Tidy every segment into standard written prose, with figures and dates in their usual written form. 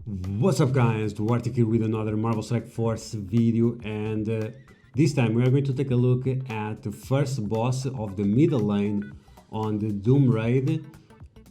What's up guys, Duarte here with another Marvel Strike Force video, and this time we are going to take a look at the first boss of the middle lane on the Doom raid.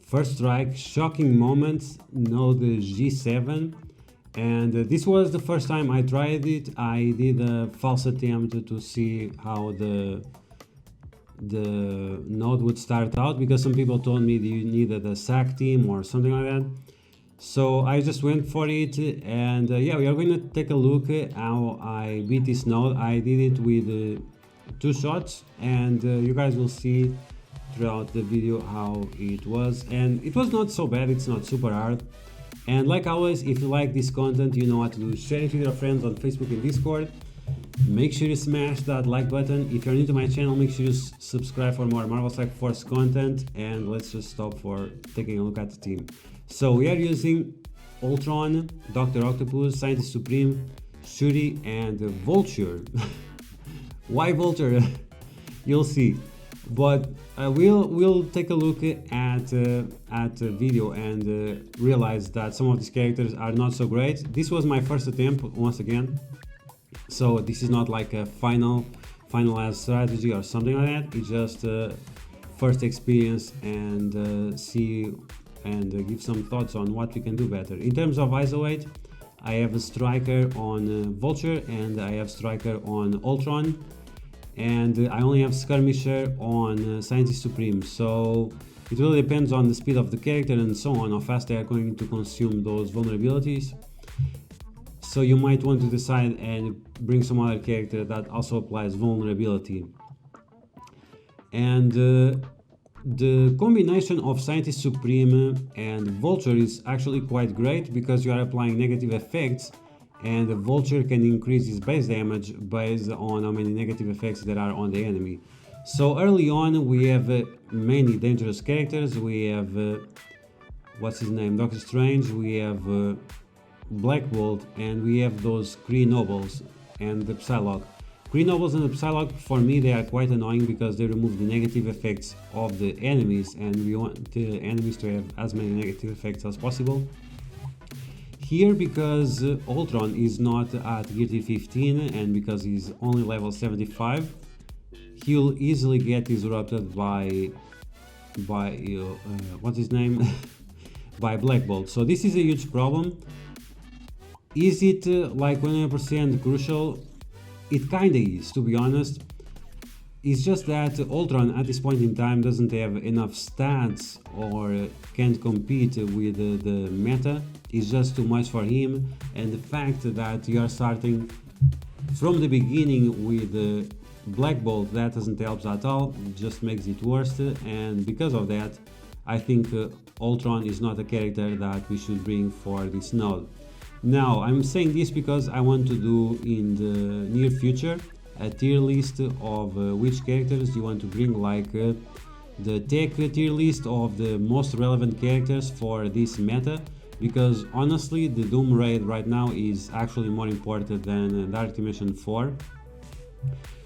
First strike, shocking moments, node G7, and this was the first time I tried it. I did a false attempt to see how the node would start out, because some people told me that you needed a SAC team or something like that. So I just went for it, and yeah, we are going to take a look at how I beat this node. I did it with 2 shots, and you guys will see throughout the video how it was. And it was not so bad, it's not super hard. And like always, if you like this content, you know what to do. Share it with your friends on Facebook and Discord. Make sure you smash that like button. If you're new to my channel, make sure you subscribe for more Marvel Strike Force content. And let's just stop for taking a look at the team. So we are using Ultron, Dr. Octopus, Scientist Supreme, Shuri, and Vulture. Why Vulture? You'll see. But we'll take a look at the video and realize that some of these characters are not so great. This was my first attempt once again, so this is not like a finalized strategy or something like that. It's just first experience and see and give some thoughts on what we can do better. In terms of ISO 8, I have a striker on Vulture and I have striker on Ultron, and I only have skirmisher on Scientist Supreme. So it really depends on the speed of the character and so on, how fast they are going to consume those vulnerabilities. So you might want to decide and bring some other character that also applies vulnerability. And the combination of Scientist Supreme and Vulture is actually quite great, because you are applying negative effects, and the Vulture can increase his base damage based on how many negative effects there are on the enemy. So early on we have many dangerous characters. We have what's his name, Doctor Strange, we have Black Bolt, and we have those Kree Nobles and the Psylocke. Kree Nobles and the Psylocke, for me, they are quite annoying because they remove the negative effects of the enemies, and we want the enemies to have as many negative effects as possible. Here, because Ultron is not at Gear 15 and because he's only level 75, he'll easily get disrupted by what's his name? by Black Bolt. So this is a huge problem. Is it like 100% crucial? It kinda is, to be honest. It's just that Ultron at this point in time doesn't have enough stats or can't compete with the meta. It's just too much for him, and the fact that you are starting from the beginning with Black Bolt, that doesn't help at all, it just makes it worse. And because of that, I think Ultron is not a character that we should bring for this node. Now, I'm saying this because I want to do in the near future a tier list of which characters you want to bring, like the tech tier list of the most relevant characters for this meta, because honestly the Doom raid right now is actually more important than Dark Dimension 4.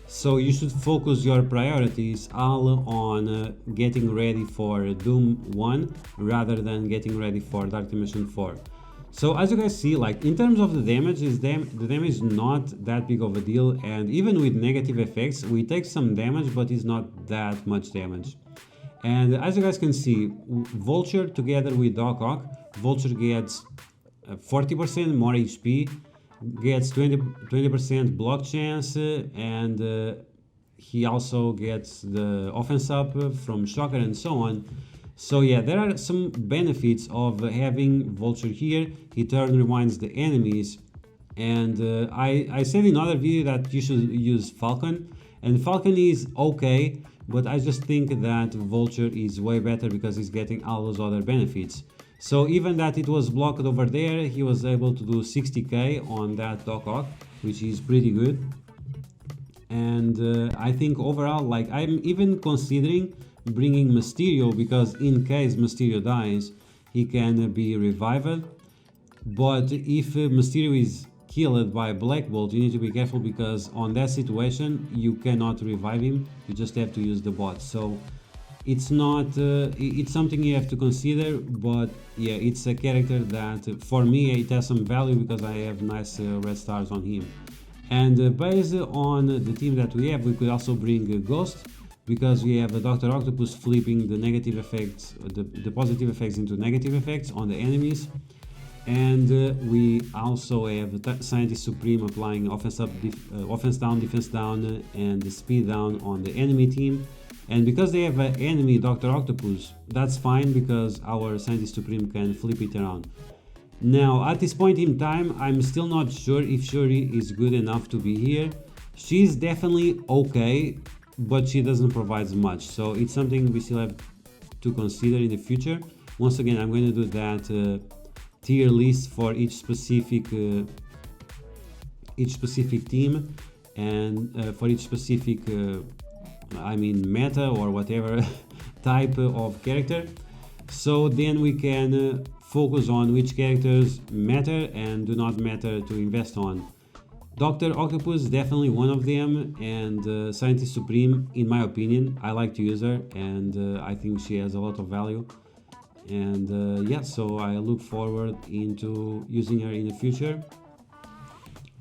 So you should focus your priorities all on getting ready for Doom 1 rather than getting ready for Dark Dimension 4. So as you guys see, like in terms of the damage, the damage is not that big of a deal, and even with negative effects we take some damage, but it's not that much damage. And as you guys can see, Vulture together with Doc Ock, Vulture gets 40% more HP, gets 20% block chance, and he also gets the offense up from Shocker and so on. So yeah, there are some benefits of having Vulture here. He turn rewinds the enemies, and I said in another video that you should use Falcon, and Falcon is okay, but I just think that Vulture is way better because he's getting all those other benefits. So even that it was blocked over there, he was able to do 60k on that Doc Ock, which is pretty good. And I think overall, like, I'm even considering bringing Mysterio, because in case Mysterio dies, he can be revived. But if Mysterio is killed by Black Bolt, you need to be careful, because on that situation you cannot revive him, you just have to use the bot. So it's not it's something you have to consider, but yeah, it's a character that for me it has some value because I have nice red stars on him. And based on the team that we have, we could also bring a Ghost, because we have a Dr. Octopus flipping the negative effects, the positive effects into negative effects on the enemies. And we also have the Scientist Supreme applying offense up, offense down, defense down, and the speed down on the enemy team. And because they have an enemy Dr. Octopus, that's fine because our Scientist Supreme can flip it around. Now, at this point in time, I'm still not sure if Shuri is good enough to be here. She's definitely okay, but she doesn't provide much. So it's something we still have to consider in the future. Once again, I'm going to do that tier list for each specific team, and for each specific meta or whatever type of character, so then we can focus on which characters matter and do not matter to invest on. Dr. Octopus is definitely one of them, and Scientist Supreme, in my opinion, I like to use her, and I think she has a lot of value. And yeah, so I look forward into using her in the future,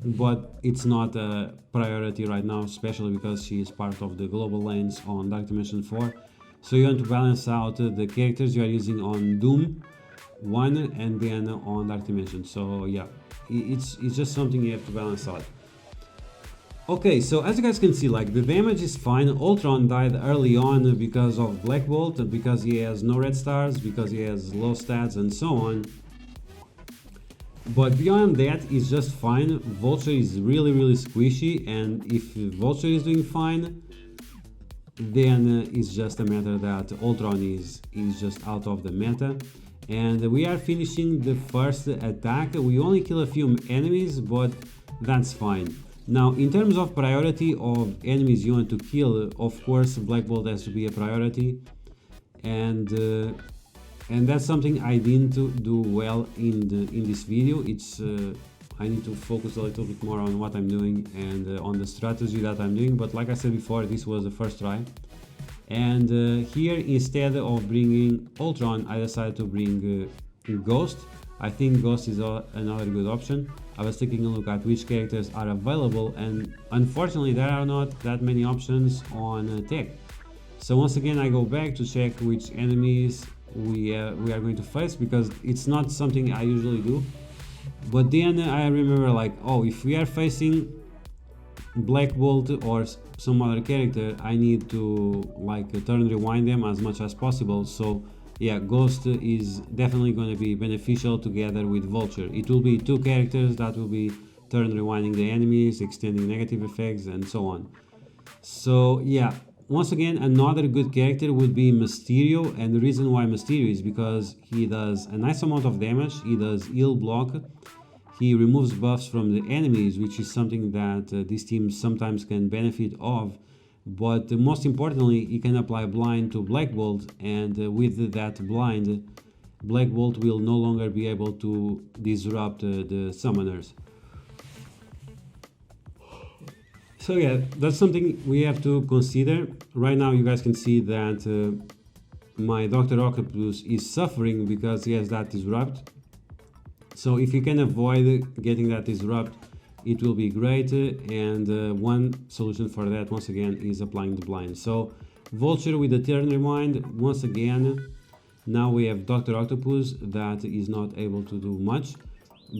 but it's not a priority right now, especially because she is part of the global lanes on Dark Dimension 4. So you want to balance out the characters you are using on Doom 1 and then on Dark Dimension. So yeah, it's just something you have to balance out. Okay, so as you guys can see, like, the damage is fine. Ultron died early on because of Black Bolt, because he has no red stars, because he has low stats and so on. But beyond that, it's just fine. Vulture is really squishy, and if Vulture is doing fine, then it's just a matter that Ultron is just out of the meta. And we are finishing the first attack. We only kill a few enemies, but that's fine. Now, in terms of priority of enemies you want to kill, of course, Black Bolt has to be a priority, and that's something I didn't do well in this video. It's I need to focus a little bit more on what I'm doing and on the strategy that I'm doing. But like I said before, this was the first try, and here, instead of bringing Ultron, I decided to bring Ghost. I think Ghost is another good option. I was taking a look at which characters are available, and unfortunately there are not that many options on tech. So once again, I go back to check which enemies we are going to face, because it's not something I usually do. But then I remember, like, oh, if we are facing Black Bolt or some other character, I need to like turn rewind them as much as possible. So yeah, Ghost is definitely going to be beneficial together with Vulture. It will be two characters that will be turn rewinding the enemies, extending negative effects, and so on. So yeah, once again, another good character would be Mysterio, and the reason why Mysterio is because he does a nice amount of damage, he does heal block, he removes buffs from the enemies, which is something that this team sometimes can benefit of. But most importantly, he can apply blind to Black Bolt, and with that blind, Black Bolt will no longer be able to disrupt the summoners. So yeah, that's something we have to consider. Right now you guys can see that my Dr. Octopus is suffering because he has that disrupt. So if you can avoid getting that disrupt, it will be great, and one solution for that, once again, is applying the blind. So Vulture with the turn rewind, once again, now we have Dr. Octopus that is not able to do much,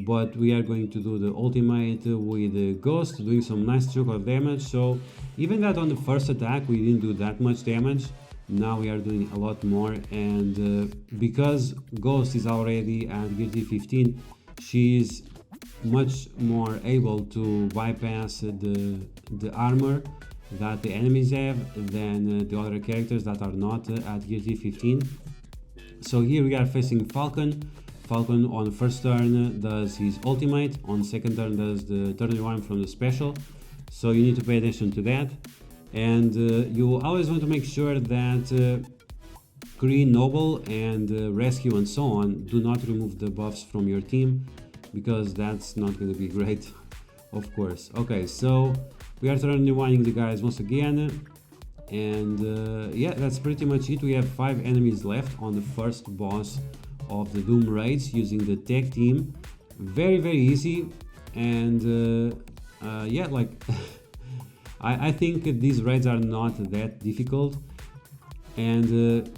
but we are going to do the ultimate with the Ghost, doing some nice chunk of damage. So even that on the first attack we didn't do that much damage, now we are doing a lot more, and because Ghost is already at Gear 15, she's much more able to bypass the armor that the enemies have than the other characters that are not at Gear 15. So here we are facing Falcon. Falcon on first turn does his ultimate, on second turn does the turn rewind from the special, so you need to pay attention to that. And you always want to make sure that Kree, Noble, and Rescue and so on do not remove the buffs from your team, because that's not going to be great, of course. Okay, so we are turn rewinding the guys once again, And yeah, that's pretty much it. We have 5 enemies left on the first boss of the Doom raids using the tech team. Very easy. And yeah, like I think these raids are not that difficult. And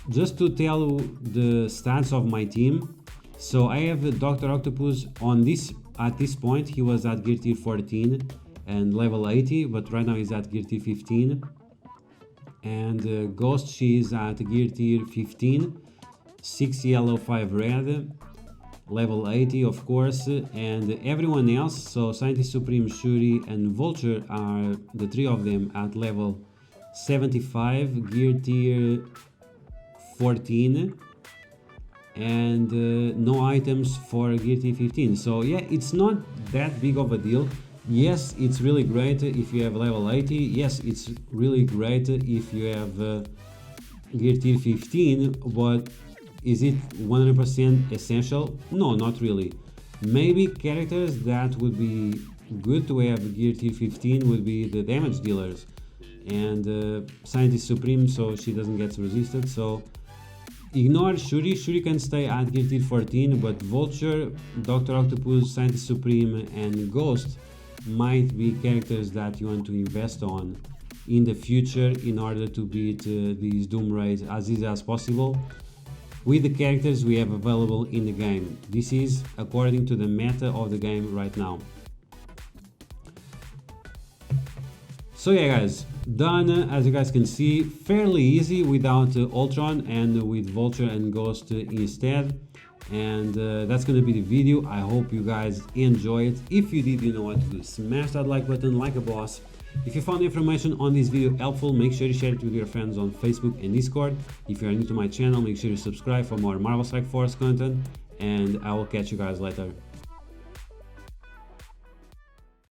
just to tell the stats of my team, so I have Dr. Octopus on this. At this point he was at gear tier 14 and level 80, but right now he's at gear tier 15. And Ghost, she is at gear tier 15, 6 yellow 5 red, level 80 of course. And everyone else, so Scientist Supreme, Shuri and Vulture, are the 3 of them at level 75, gear tier 14, and no items for gear tier 15. So yeah, it's not that big of a deal. Yes, it's really great if you have level 80. Yes, it's really great if you have gear tier 15, but is it 100% essential? No, not really. Maybe characters that would be good to have gear tier 15 would be the damage dealers and Scientist Supreme, so she doesn't get resisted. So ignore Shuri. Shuri can stay at gear tier 14, but Vulture, Dr. Octopus, Scientist Supreme and Ghost might be characters that you want to invest on in the future in order to beat these Doom raids as easy as possible with the characters we have available in the game. This is according to the meta of the game right now. So yeah guys, done. As you guys can see, fairly easy without Ultron and with Vulture and Ghost instead. And that's gonna be the video. I hope you guys enjoy it. If you did, you know what to do. Smash that like button like a boss. If you found the information on this video helpful, make sure you share it with your friends on Facebook and Discord. If you are new to my channel, make sure you subscribe for more Marvel Strike Force content, and I will catch you guys later.